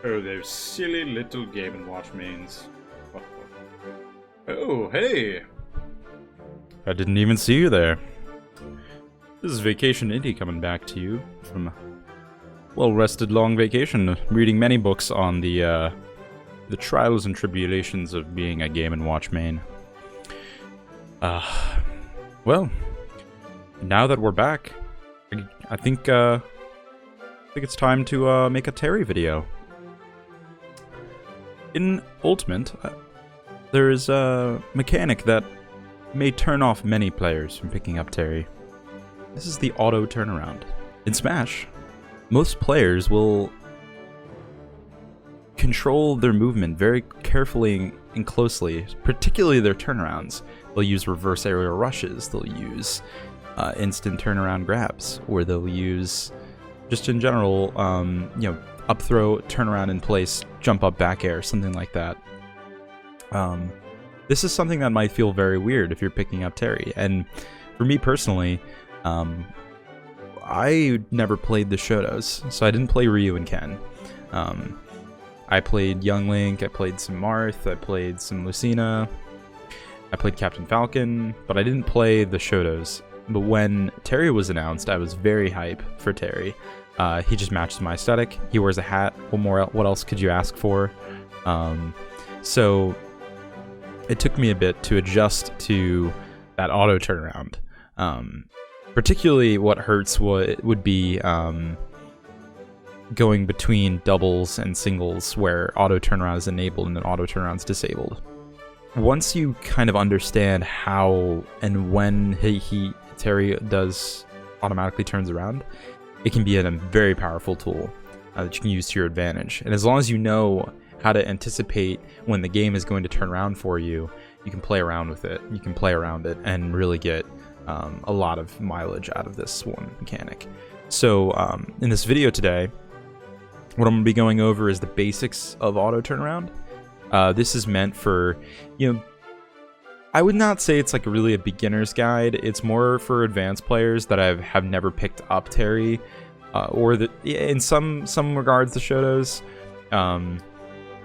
Oh, those silly little Game & Watch mains. Oh, hey! I didn't even see you there. This is Vacation Indie coming back to you from a well-rested long vacation, reading many books on the trials and tribulations of being a Game & Watch main. Well, now that we're back, I think it's time to make a Terry video. In Ultimate, there is a mechanic that may turn off many players from picking up Terry. This is the auto turnaround. In Smash, most players will control their movement very carefully and closely, particularly their turnarounds. They'll use reverse aerial rushes, they'll use instant turnaround grabs, or they'll use, just in general, up throw, turnaround in place, jump up back air, something like that. This is something that might feel very weird if you're picking up Terry, and for me personally, I never played the Shotos, so I didn't play Ryu and Ken. I played Young Link, I played some Marth, I played some Lucina, I played Captain Falcon, but I didn't play the Shotos. But when Terry was announced, I was very hype for Terry. He just matches my aesthetic. He wears a hat. What else could you ask for? So it took me a bit to adjust to that auto turnaround. Particularly what hurts would be going between doubles and singles where auto turnaround is enabled and then auto turnaround is disabled. Once you kind of understand how and when Terry does automatically turns around, it can be a very powerful tool that you can use to your advantage. And as long as you know how to anticipate when the game is going to turn around for you, you can play around with it. You can play around it and really get a lot of mileage out of this one mechanic. So in this video today, what I'm going to be going over is the basics of auto turnaround. This is meant for, I would not say it's like really a beginner's guide. It's more for advanced players that have never picked up Terry, or in some regards the Shotos,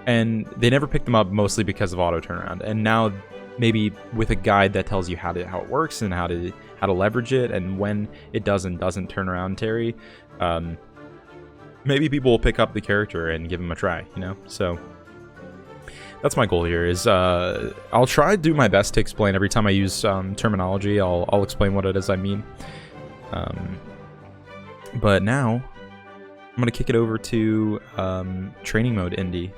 and they never picked them up mostly because of auto turnaround. And now maybe with a guide that tells you how it works and how to leverage it and when it does and doesn't turn around Terry, maybe people will pick up the character and give him a try. So. That's my goal here. Is I'll try to do my best to explain every time I use terminology. I'll explain what it is I mean. But now I'm gonna kick it over to training mode Indie.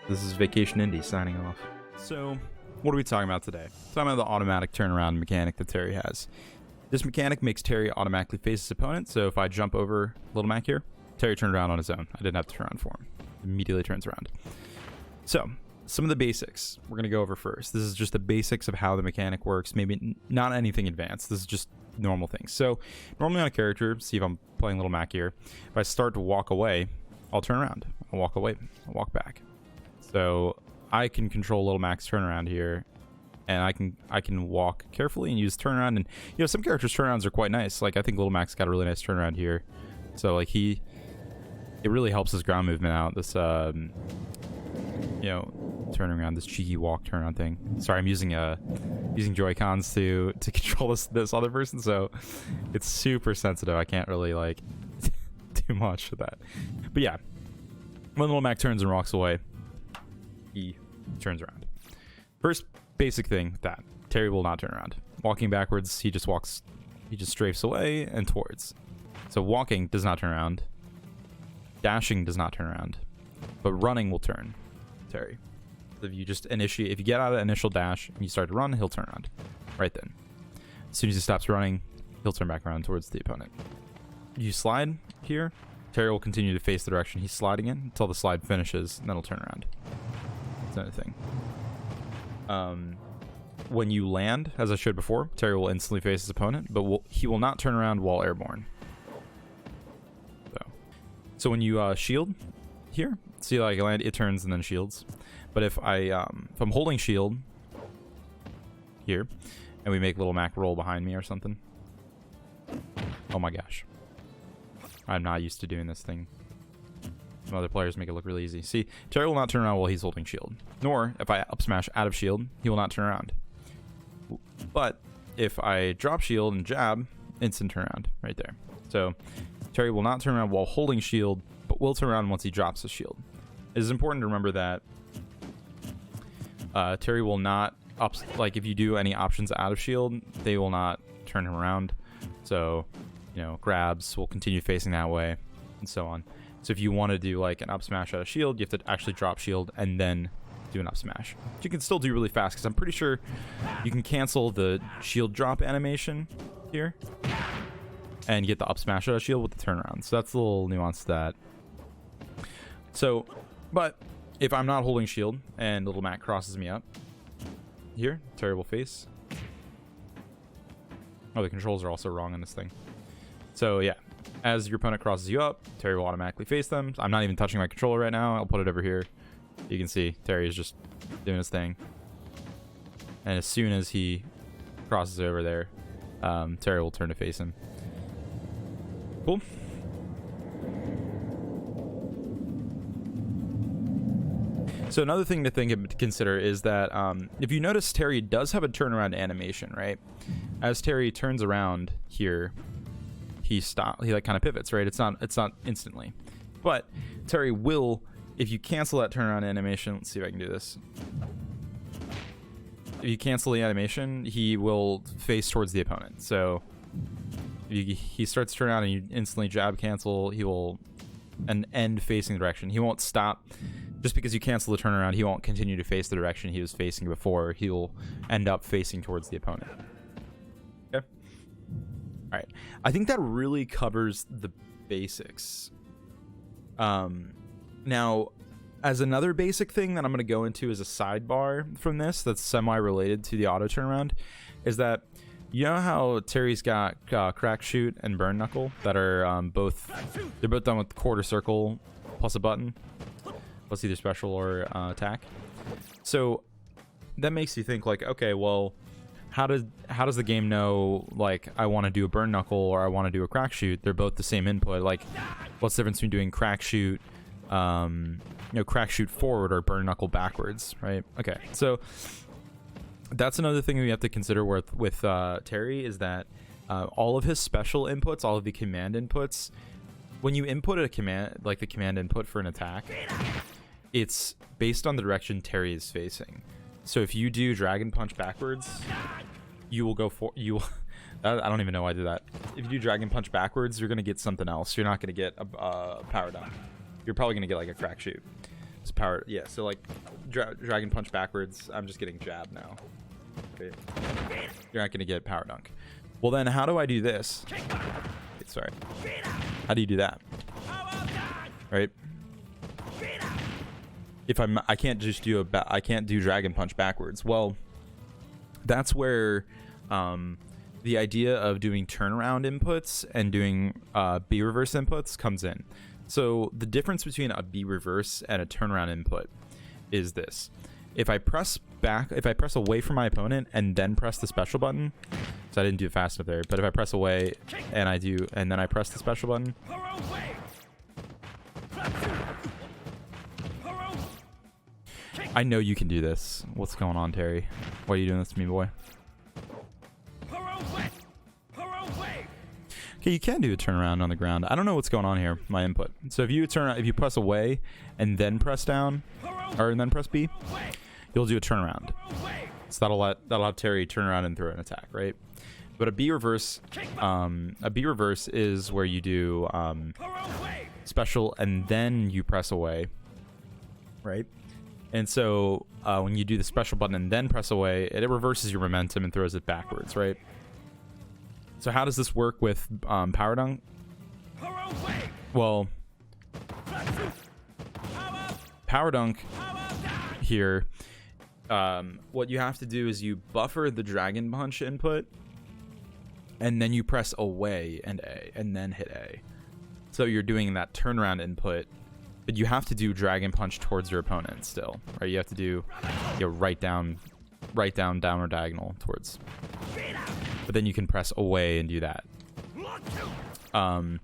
This is Vacation Indie signing off. So what are we talking about today? Talking about the automatic turnaround mechanic that Terry has. This mechanic makes Terry automatically face his opponent. So if I jump over Little Mac here, Terry turned around on his own. I didn't have to turn around for him. Immediately turns around. So, some of the basics we're going to go over first. This is just the basics of how the mechanic works. Maybe not anything advanced. This is just normal things. So, normally on a character, see if I'm playing Little Mac here, if I start to walk away, I'll turn around. I'll walk away. I'll walk back. So, I can control Little Mac's turnaround here, and I can walk carefully and use turnaround. And, some characters' turnarounds are quite nice. Like, I think Little Mac's got a really nice turnaround here. So, like, it really helps his ground movement out. This, turning around, this cheeky walk turnaround thing. Sorry, I'm using Joy-Cons to control this other person, so it's super sensitive. I can't really do much with that. But yeah, when Little Mac turns and walks away, he turns around. First basic thing with that, Terry will not turn around. Walking backwards, he just strafes away and towards. So walking does not turn around. Dashing does not turn around, but running will turn Terry. If you get out of initial dash and you start to run, he'll turn around right then. As soon as he stops running, he'll turn back around towards the opponent. You slide here, Terry will continue to face the direction he's sliding in until the slide finishes, and then he'll turn around. That's another thing. When you land, as I showed before, Terry will instantly face his opponent, but he will not turn around while airborne. So when you shield here, see like land, it turns and then shields. But if I'm holding shield here, and we make little Mac roll behind me or something. Oh my gosh. I'm not used to doing this thing. Some other players make it look really easy. See, Terry will not turn around while he's holding shield. Nor, if I up smash out of shield, he will not turn around. But if I drop shield and jab, instant turn around right there. So Terry will not turn around while holding shield, but will turn around once he drops his shield. It is important to remember that Terry will not like if you do any options out of shield, they will not turn him around. So, you know, grabs will continue facing that way and so on. So if you want to do like an up smash out of shield, you have to actually drop shield and then do an up smash. You can still do really fast because I'm pretty sure you can cancel the shield drop animation here and get the up smash out of shield with the turnaround. So that's a little nuance to that. So, but if I'm not holding shield and little Mac crosses me up here, terrible face. Oh, the controls are also wrong on this thing. So yeah, as your opponent crosses you up, Terry will automatically face them. I'm not even touching my controller right now. I'll put it over here. You can see Terry is just doing his thing. And as soon as he crosses over there, Terry will turn to face him. Cool. So another thing to consider is that if you notice, Terry does have a turnaround animation, right? As Terry turns around here, he like kind of pivots, right? It's not instantly, but Terry will, if you cancel that turnaround animation. Let's see if I can do this. If you cancel the animation, he will face towards the opponent. So if he starts to turn around and you instantly jab cancel, he will end facing the direction. He won't stop. Just because you cancel the turnaround, he won't continue to face the direction he was facing before. He'll end up facing towards the opponent. Okay. All right. I think that really covers the basics. Now, as another basic thing that I'm going to go into as a sidebar from this that's semi-related to the auto turnaround is that you know how Terry's got crack shoot and burn knuckle that are they're both done with quarter circle plus a button. Plus either special or attack. So that makes you think like, okay, well, how does the game know like I want to do a burn knuckle or I want to do a crack shoot? They're both the same input. Like, what's the difference between doing crack shoot, crack shoot forward or burn knuckle backwards, right? Okay, so that's another thing we have to consider with Terry is that all of his special inputs, all of the command inputs, when you input a command, like the command input for an attack, it's based on the direction Terry is facing. So if you do Dragon Punch backwards, you will go for I don't even know why I did that. If you do Dragon Punch backwards, you're gonna get something else. You're not gonna get a power dunk. You're probably gonna get like a crack shoot. It's power, yeah. So like Dragon Punch backwards. I'm just getting jab now. Okay. You're not gonna get power dunk. Well then, how do I do this? Okay, sorry. How do you do that? Right. If I can't just do I can't do Dragon Punch backwards. Well, that's where the idea of doing turnaround inputs and doing B reverse inputs comes in. So the difference between a B reverse and a turnaround input is this: if I press away from my opponent and then press the special button, so I didn't do it fast enough there. But if I press away and then I press the special button. I know you can do this. What's going on, Terry? Why are you doing this to me, boy? Okay, you can do a turnaround on the ground. I don't know what's going on here, my input. So if you press away and then press down, and then press B, you'll do a turnaround. So that'll have Terry turn around and throw an attack, right? But a B reverse is where you do special and then you press away, right? And so when you do the special button and then press away, it reverses your momentum and throws it backwards, right? So how does this work with power dunk? Well, power dunk here, what you have to do is you buffer the Dragon Punch input, and then you press away and A, and then hit A. So you're doing that turnaround input, but you have to do dragon punch towards your opponent still, right? You have to do, right down, down or diagonal towards. But then you can press away and do that. And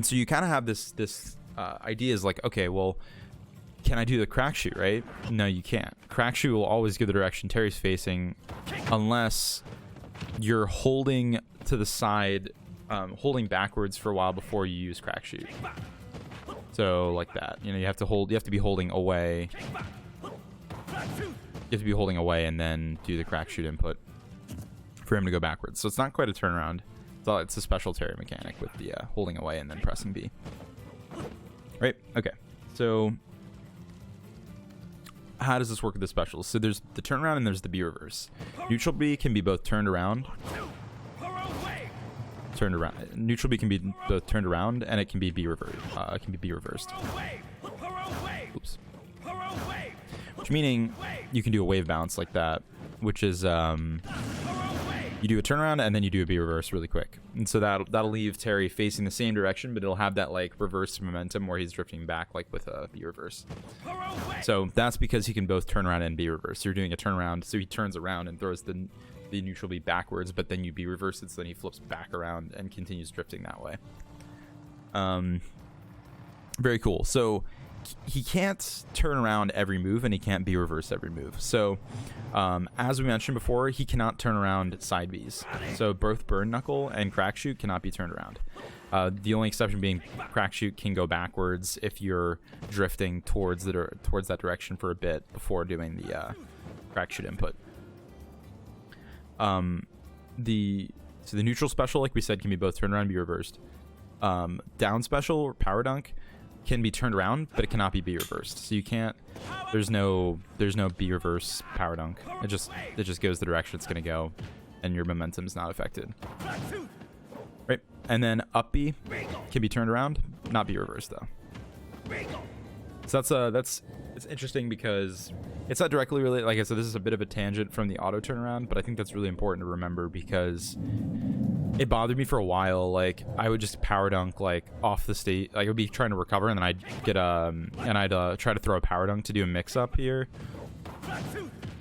so you kind of have this idea is like, okay, well, can I do the crack shoot, right? No, you can't. Crack shoot will always give the direction Terry's facing unless you're holding to the side, holding backwards for a while before you use crack shoot. So like that, you have to be holding away. You have to be holding away and then do the crack shoot input for him to go backwards. So it's not quite a turnaround. It's a special Terry mechanic with the holding away and then pressing B. Right? Okay. So how does this work with the specials? So there's the turnaround and there's the B reverse. Neutral B can be both turned around. Turned around. Neutral B can be both turned around and it can be B reversed. It can be B reversed. Oops. Which meaning you can do a wave bounce like that, which is you do a turnaround and then you do a B reverse really quick. And so that'll leave Terry facing the same direction, but it'll have that like reverse momentum where he's drifting back like with a B reverse. So that's because he can both turn around and B reverse. So you're doing a turnaround, so he turns around and throws the neutral B backwards, but then you B reverse it, so then he flips back around and continues drifting that way. Very cool. So he can't turn around every move and he can't B reverse every move. So as we mentioned before, he cannot turn around side Bs. So both burn knuckle and crack shoot cannot be turned around. The only exception being crack shoot can go backwards if you're drifting towards that direction for a bit before doing the crack shoot input. The neutral special, like we said, can be both turned around and be reversed. Down special or power dunk can be turned around, but it cannot be B reversed. So you can't. There's no B reverse power dunk. It just goes the direction it's gonna go, and your momentum is not affected. Right, and then up B can be turned around, not be reversed though. So it's interesting because it's not directly related. Like I said, this is a bit of a tangent from the auto turnaround, but I think that's really important to remember because it bothered me for a while. Like I would just power dunk like off the state. Like I would be trying to recover, and then I'd get try to throw a power dunk to do a mix up here,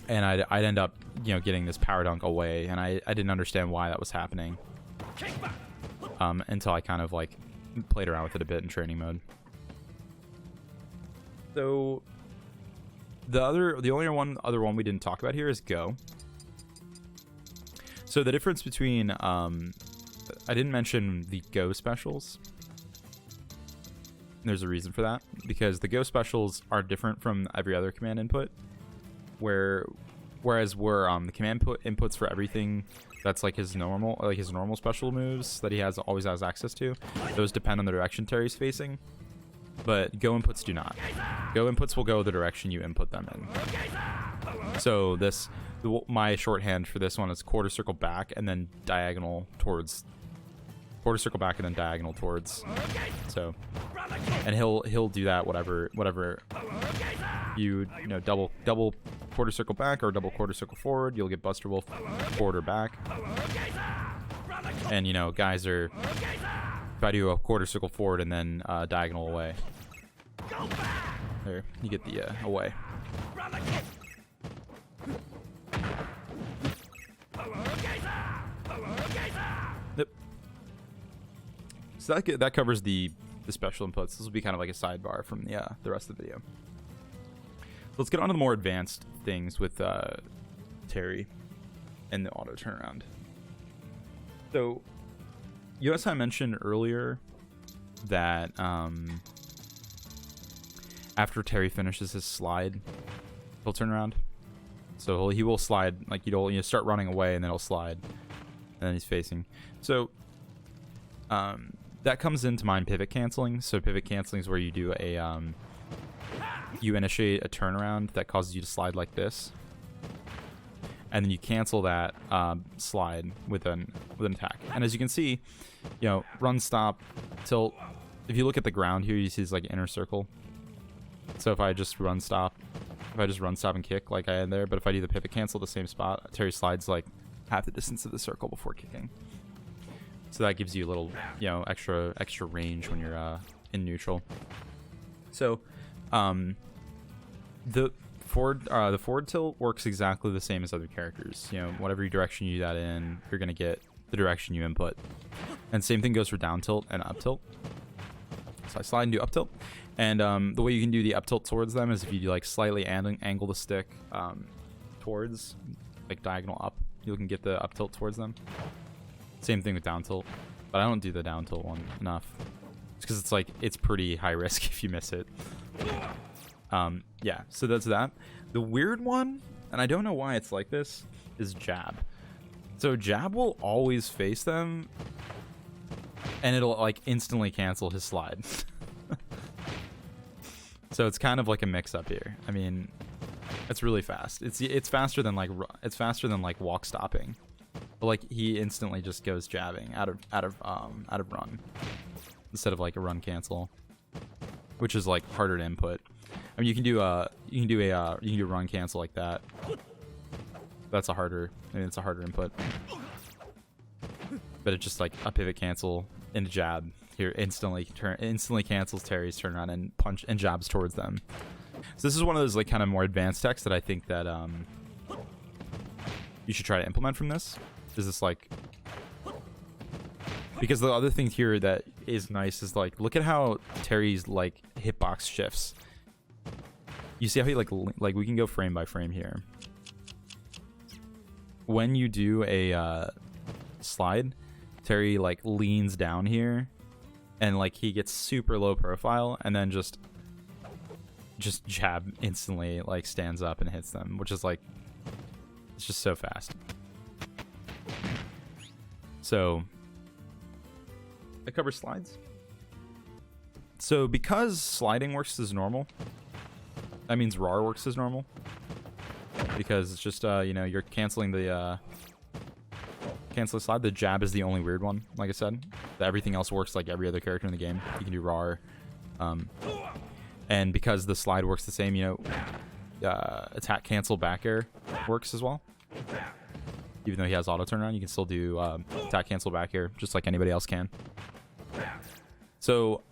and I'd end up getting this power dunk away, and I didn't understand why that was happening until I kind of like played around with it a bit in training mode. So the only other one we didn't talk about here is go. So the difference between I didn't mention the go specials. There's a reason for that, because the go specials are different from every other command input, whereas the command inputs for everything that's like his normal special moves that he always has access to, those depend on the direction Terry's facing. But go inputs do not. Go inputs will go the direction you input them in. So my shorthand for this one is quarter circle back and then diagonal towards. Quarter circle back and then diagonal towards. So, and he'll do that whatever you double quarter circle back or double quarter circle forward. You'll get Buster Wolf forward or back. And guys are. If I do a quarter circle forward and then diagonal away, there you get the away. Yep. So that covers the special inputs. This will be kind of like a sidebar from the rest of the video. So let's get on to the more advanced things with Terry and the auto turnaround. So. I mentioned earlier that after Terry finishes his slide, he'll turn around. So he will slide, like you start running away and then he'll slide, and then he's facing. So that comes into mind pivot canceling. So pivot canceling is where you do you initiate a turnaround that causes you to slide like this, and then you cancel that slide with an attack. And as you can see, run, stop, tilt. If you look at the ground here, you see this like inner circle. So if I just run, stop and kick like I had there, but if I do the pivot cancel, the same spot, Terry slides like half the distance of the circle before kicking. So that gives you a little, extra range when you're in neutral. So, the forward tilt works exactly the same as other characters. You know, whatever direction you do that in, you're gonna get the direction you input. And same thing goes for down tilt and up tilt. So I slide and do up tilt, and the way you can do the up tilt towards them is if you do like slightly angle the stick towards, like diagonal up, you can get the up tilt towards them. Same thing with down tilt, but I don't do the down tilt one enough. It's because it's like it's pretty high risk if you miss it. Yeah, so that's that. The weird one, and I don't know why it's like this, is jab. So jab will always face them, and it'll like instantly cancel his slide. So it's kind of like a mix-up here. I mean, it's really fast. It's faster than like walk stopping, but like he instantly just goes jabbing out of run instead of like a run cancel, which is like harder to input. I mean, you can do run cancel like that. That's a harder input. But it's just like a pivot cancel and a jab here instantly cancels Terry's turnaround and punch and jabs towards them. So this is one of those like kind of more advanced techs that I think that you should try to implement from this. Is this like, because the other thing here that is nice is like, look at how Terry's like hitbox shifts. You see how he like we can go frame by frame here. When you do a slide, Terry like leans down here, and like he gets super low profile, and then just jab instantly like stands up and hits them, which is like, it's just so fast. So I cover slides. So because sliding works as normal, that means RAR works as normal, because it's just you know, you're canceling the cancel slide. The jab is the only weird one, like I said. Everything else works like every other character in the game. You can do RAR, and because the slide works the same, you know, attack cancel back air works as well. Even though he has auto turnaround, you can still do attack cancel back air just like anybody else can. So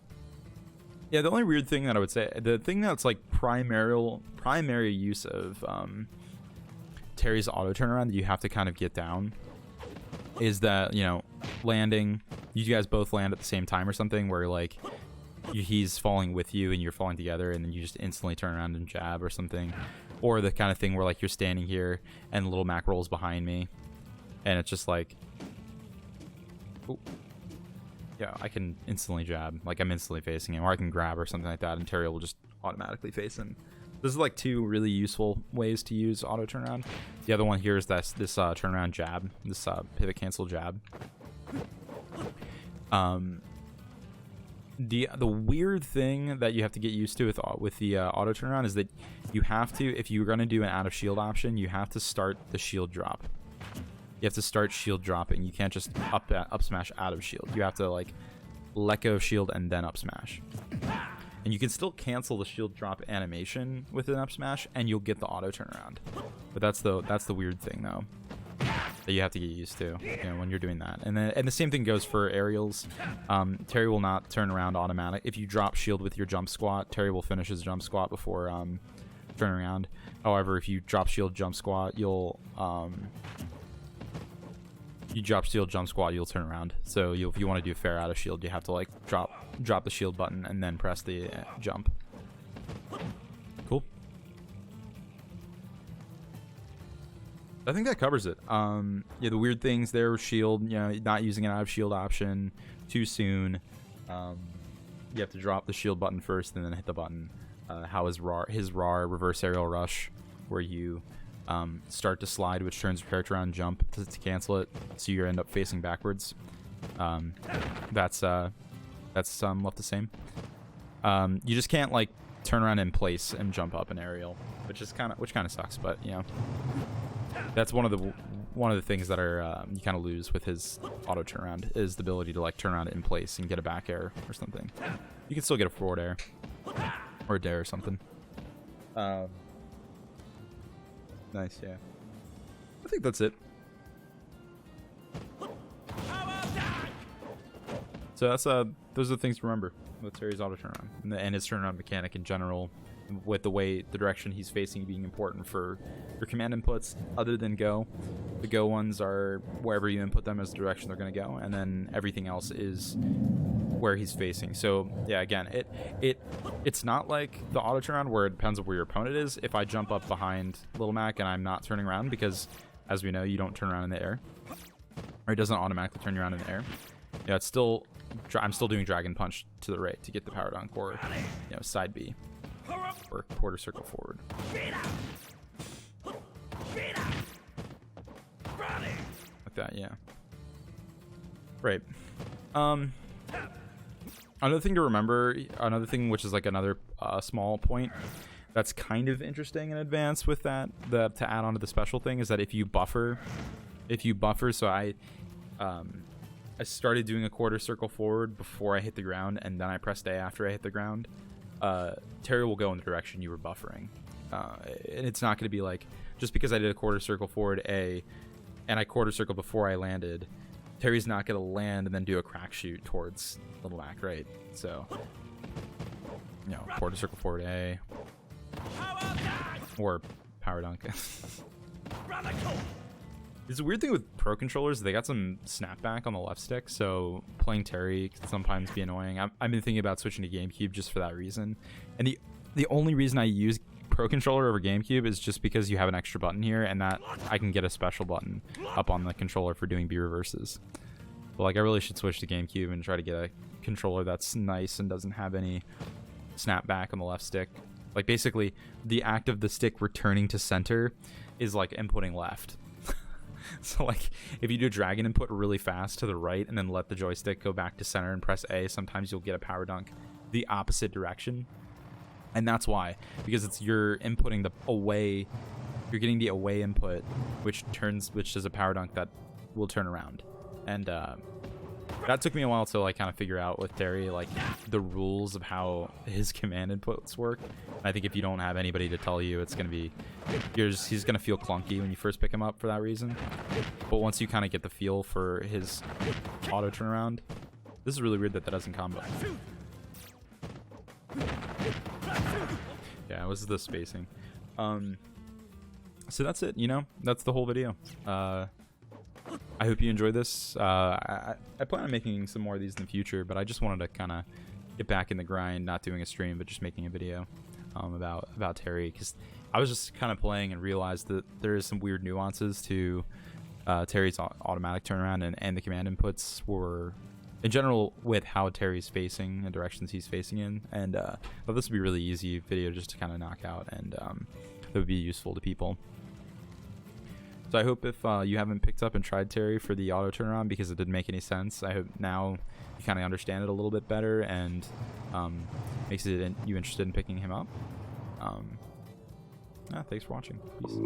yeah, the only weird thing that I would say, the thing that's like primary use of Terry's auto turnaround that you have to kind of get down is that, you know, landing, you guys both land at the same time or something, where like he's falling with you and you're falling together, and then you just instantly turn around and jab or something. Or the kind of thing where like you're standing here and little Mac rolls behind me, and it's just like, ooh, yeah, I can instantly jab, like I'm instantly facing him, or I can grab or something like that, and Terry will just automatically face him. This is like two really useful ways to use auto turnaround. The other one here is this turnaround jab, this pivot cancel jab. The weird thing that you have to get used to with the auto turnaround is that you have to, if you're going to do an out of shield option, you have to start the shield drop. You have to start shield dropping. You can't just up smash out of shield. You have to like let go of shield and then up smash. And you can still cancel the shield drop animation with an up smash, and you'll get the auto turnaround. But that's the weird thing though, that you have to get used to, you know, when you're doing that. And the same thing goes for aerials. Terry will not turn around automatic. If you drop shield with your jump squat, Terry will finish his jump squat before turning around. However, if you drop shield jump squat, you'll turn around. So if you want to do fair out of shield, you have to like drop the shield button and then press the jump. Cool. I think that covers it. Yeah, the weird things there were shield, you know, not using an out of shield option too soon. You have to drop the shield button first and then hit the button. How is his RAR reverse aerial rush, where you start to slide, which turns your character around, jump to cancel it, so you end up facing backwards. That's left the same. You just can't like turn around in place and jump up an aerial, which kind of sucks. But you know, that's one of the things that are you kind of lose with his auto turnaround, is the ability to like turn around in place and get a back air or something. You can still get a forward air or a dare or something. Nice, yeah. I think that's it. So that's those are the things to remember. with Terry's auto turnaround and his turnaround mechanic in general, with the way the direction he's facing being important for your command inputs. Other than go, the go ones are wherever you input them as the direction they're going to go, and then everything else is where he's facing. So yeah, again, it's not like the auto turnaround where it depends on where your opponent is. If I jump up behind Little Mac and I'm not turning around, because as we know, you don't turn around in the air, or it doesn't automatically turn you around in the air. Yeah, it's still, I'm still doing Dragon Punch to the right to get the power dunk, or side B, or quarter circle forward. Like that, yeah. Right. Another thing to remember, another thing which is like another small point that's kind of interesting in advance with that, to add on to the special thing, is that if you buffer, so I started doing a quarter circle forward before I hit the ground, and then I pressed A after I hit the ground, Terry will go in the direction you were buffering. And it's not going to be like, just because I did a quarter circle forward A, and I quarter circle before I landed, Terry's not going to land and then do a crack shoot towards Little Mac, right? So, quarter circle forward A, or power dunk. It's a weird thing with pro controllers. They got some snapback on the left stick, so playing Terry can sometimes be annoying. I've been thinking about switching to GameCube just for that reason. And the only reason I use pro controller over GameCube is just because you have an extra button here, and that I can get a special button up on the controller for doing B reverses. But like, I really should switch to GameCube and try to get a controller that's nice and doesn't have any snapback on the left stick. Like, basically, the act of the stick returning to center is like inputting left. So like, if you do dragon input really fast to the right and then let the joystick go back to center and press A, sometimes you'll get a power dunk the opposite direction. And that's why, because you're inputting the away, you're getting the away input, which does a power dunk that will turn around. And that took me a while to like kind of figure out with Terry, like the rules of how his command inputs work. And I think if you don't have anybody to tell you, it's gonna be, he's gonna feel clunky when you first pick him up for that reason. But once you kind of get the feel for his auto turnaround, this is really weird that doesn't combo. Yeah, it was the spacing. So that's it, that's the whole video. I hope you enjoyed this. I plan on making some more of these in the future, but I just wanted to kind of get back in the grind, not doing a stream, but just making a video about Terry, because I was just kind of playing and realized that there is some weird nuances to Terry's automatic turnaround and the command inputs were, in general, with how Terry's facing and directions he's facing in. And I thought this would be a really easy video just to kind of knock out, and that would be useful to people. So I hope if you haven't picked up and tried Terry for the auto turnaround because it didn't make any sense, I hope now you kind of understand it a little bit better, and makes you interested in picking him up. Thanks for watching. Peace.